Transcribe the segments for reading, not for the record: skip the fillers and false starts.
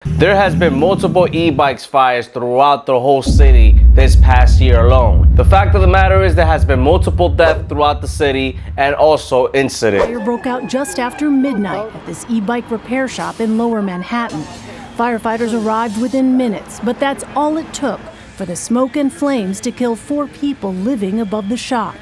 There has been multiple e-bikes fires throughout the whole city this past year alone. The fact of the matter is there has been multiple deaths throughout the city and also incidents. Fire broke out just after midnight at this e-bike repair shop in Lower Manhattan. Firefighters arrived within minutes, but that's all it took for the smoke and flames to kill 4 people living above the shop.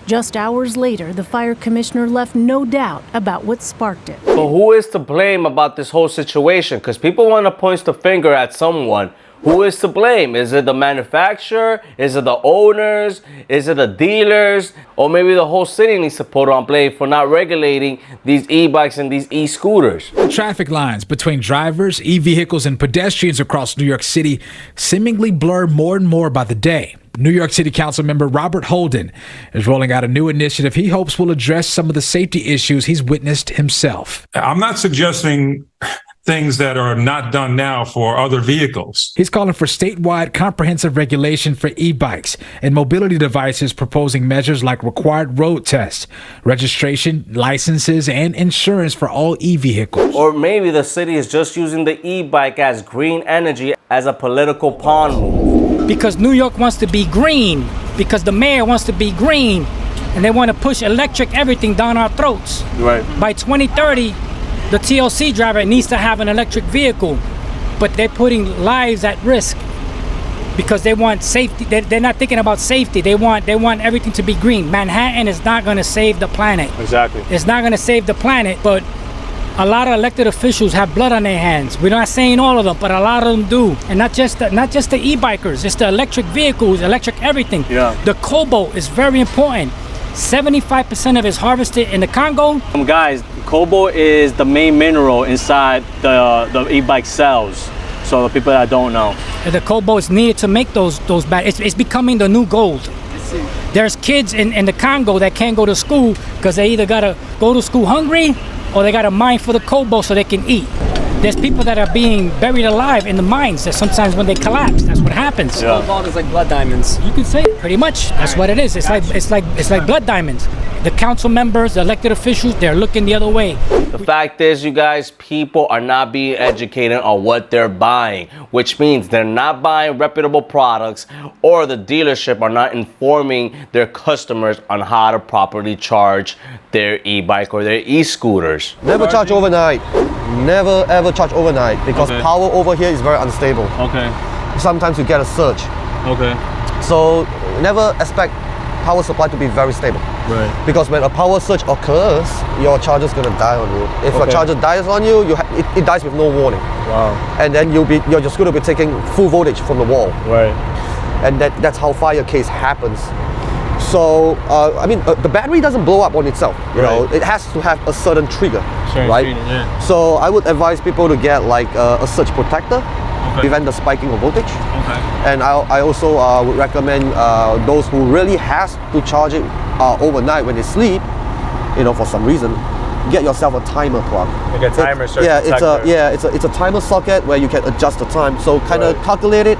Just hours later, the fire commissioner left no doubt about what sparked it. But who is to blame about this whole situation? Because people want to point the finger at someone. Who is to blame? Is it the manufacturer? Is it the owners? Is it the dealers? Or maybe the whole city needs to put on blame for not regulating these e-bikes and these e-scooters. Traffic lines between drivers, e-vehicles, and pedestrians across New York City seemingly blur more and more by the day. New York City Council member Robert Holden is rolling out a new initiative he hopes will address some of the safety issues he's witnessed himself. I'm not suggesting things that are not done now for other vehicles. He's calling for statewide comprehensive regulation for e-bikes and mobility devices, proposing measures like required road tests, registration, licenses, and insurance for all e-vehicles. Or maybe the city is just using the e-bike as green energy as a political pawn move. Because New York wants to be green, because the mayor wants to be green, and they want to push electric everything down our throats. Right. By 2030, the TLC driver needs to have an electric vehicle, but they're putting lives at risk because they want safety. They're not thinking about safety. They want everything to be green. Manhattan is not going to save the planet. Exactly. It's not going to save the planet, but a lot of elected officials have blood on their hands. We're not saying all of them, but a lot of them do. And not just the e-bikers, it's the electric vehicles, electric everything. Yeah. The cobalt is very important. 75% of it is harvested in the Congo. Guys, cobalt is the main mineral inside the e-bike cells. So the people that don't know. The cobalt is needed to make those batteries. It's becoming the new gold. There's kids in the Congo that can't go to school because they either gotta go to school hungry or they got a mine for the cobalt so they can eat. There's people that are being buried alive in the mines that sometimes when they collapse, that's what happens. Yeah. Cobalt is like blood diamonds. You can say it pretty much. That's what it is. It's like blood diamonds. The council members, the elected officials, they're looking the other way. The fact is, you guys, people are not being educated on what they're buying, which means they're not buying reputable products, or the dealership are not informing their customers on how to properly charge their e-bike or their e-scooters. Never charge overnight. Never ever charge overnight because power over here is very unstable. Okay. Sometimes you get a surge. Okay. So never expect power supply to be very stable. Right. Because when a power surge occurs, your charger's gonna die on you. If a charger dies on you, it dies with no warning. Wow. And then your scooter will be taking full voltage from the wall. Right. And that's how fire case happens. So, the battery doesn't blow up on itself, you know, it has to have a certain trigger, right? Yeah. So I would advise people to get like a surge protector, prevent the spiking of voltage. Okay. And I also would recommend those who really has to charge it overnight when they sleep, you know, for some reason, get yourself a timer plug. Like a timer surge protector. It's a timer socket where you can adjust the time. So kind of calculate it.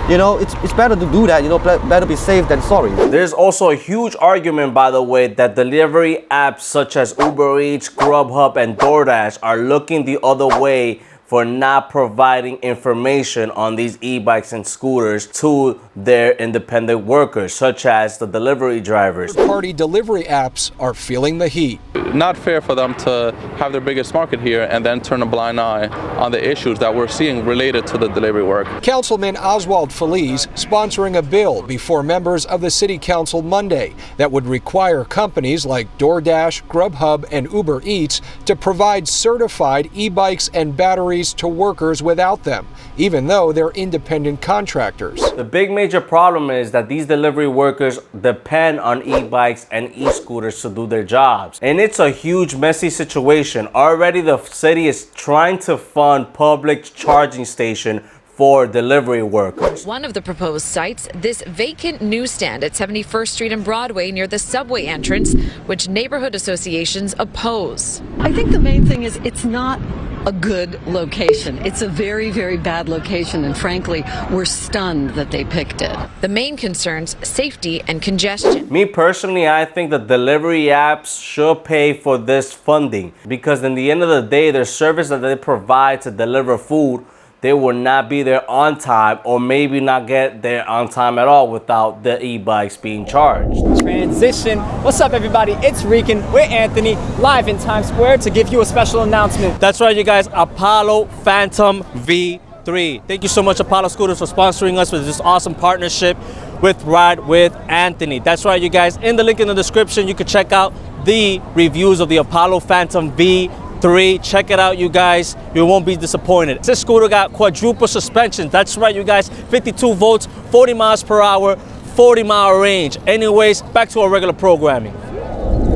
You know, it's better to do that, you know, better be safe than sorry. There's also a huge argument, by the way, that delivery apps such as Uber Eats, Grubhub, and DoorDash are looking the other way for not providing information on these e-bikes and scooters to their independent workers, such as the delivery drivers. Third-party delivery apps are feeling the heat. Not fair for them to have their biggest market here and then turn a blind eye on the issues that we're seeing related to the delivery work. Councilman Oswald Feliz sponsoring a bill before members of the City Council Monday that would require companies like DoorDash, Grubhub, and Uber Eats to provide certified e-bikes and batteries to workers without them, even though they're independent contractors. The big major problem is that these delivery workers depend on e-bikes and e-scooters to do their jobs. And it's a huge messy situation. Already the city is trying to fund public charging station for delivery workers. One of the proposed sites, this vacant newsstand at 71st Street and Broadway near the subway entrance, which neighborhood associations oppose. I think the main thing is it's not a good location. It's a very, very bad location, and frankly, we're stunned that they picked it. The main concerns, safety and congestion. Me personally, I think the delivery apps should pay for this funding because in the end of the day, their service that they provide to deliver food they will not be there on time, or maybe not get there on time at all without the e-bikes being charged. Transition. What's up, everybody? It's Rican with Anthony, live in Times Square to give you a special announcement. That's right, you guys. Apollo Phantom V3. Thank you so much, Apollo Scooters, for sponsoring us with this awesome partnership with Ride with Anthony. That's right, you guys. In the link in the description, you can check out the reviews of the Apollo Phantom V3. Check it out, you guys. You won't be disappointed. This scooter got quadruple suspension. That's right, you guys. 52 volts, 40 miles per hour, 40-mile range. Anyways, back to our regular programming.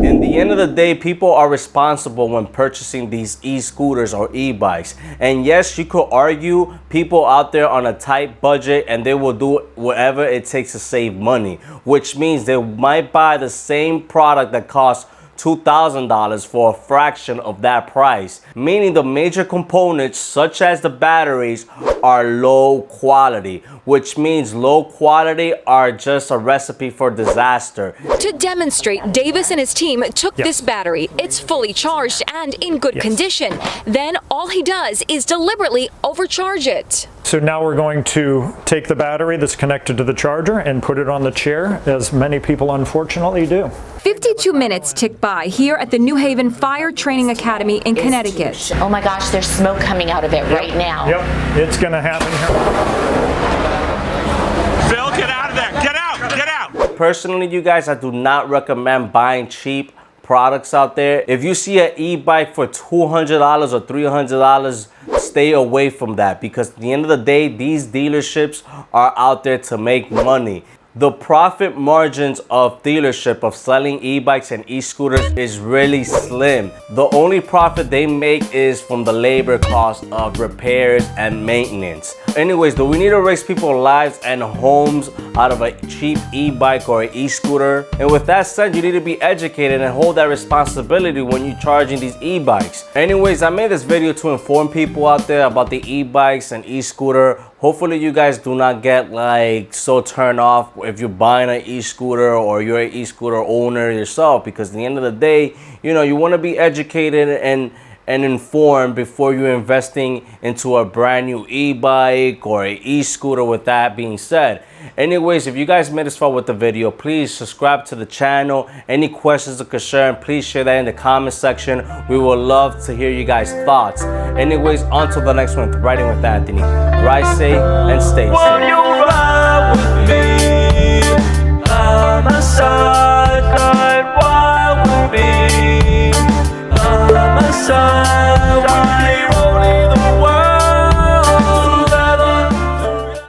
In the end of the day, people are responsible when purchasing these e-scooters or e-bikes. And yes, you could argue people out there on a tight budget and they will do whatever it takes to save money, which means they might buy the same product that costs $2,000 for a fraction of that price, meaning the major components such as the batteries are low quality, which means low quality are just a recipe for disaster. To demonstrate, Davis and his team took this battery. It's fully charged and in good condition. Then all he does is deliberately overcharge it. So now we're going to take the battery that's connected to the charger and put it on the chair, as many people unfortunately do. 52 minutes tick by here at the New Haven Fire Training Academy in Connecticut. Oh my gosh, there's smoke coming out of it right now. Yep, it's going to happen here. Phil, get out of there. Get out. Get out. Personally, you guys, I do not recommend buying cheap products out there. If you see an e-bike for $200 or $300, stay away from that, because at the end of the day, these dealerships are out there to make money. The profit margins of dealership of selling e-bikes and e-scooters is really slim. The only profit they make is from the labor cost of repairs and maintenance. Anyways, do we need to risk people's lives and homes out of a cheap e-bike or an e-scooter? And with that said, you need to be educated and hold that responsibility when you're charging these e-bikes. Anyways, I made this video to inform people out there about the e-bikes and e-scooter. Hopefully you guys do not get like so turned off if you're buying an e-scooter or you're an e-scooter owner yourself, because at the end of the day, you know, you want to be educated and informed before you're investing into a brand new e-bike or an e-scooter. With that being said, anyways, if you guys made this far with the video, please subscribe to the channel. Any questions or concern, please share that in the comment section. We would love to hear you guys' thoughts. Anyways, until the next one, Riding with Anthony. Ride safe and stay safe. Will you ride with me? By my side, ride with me. By my side, we rolling the world.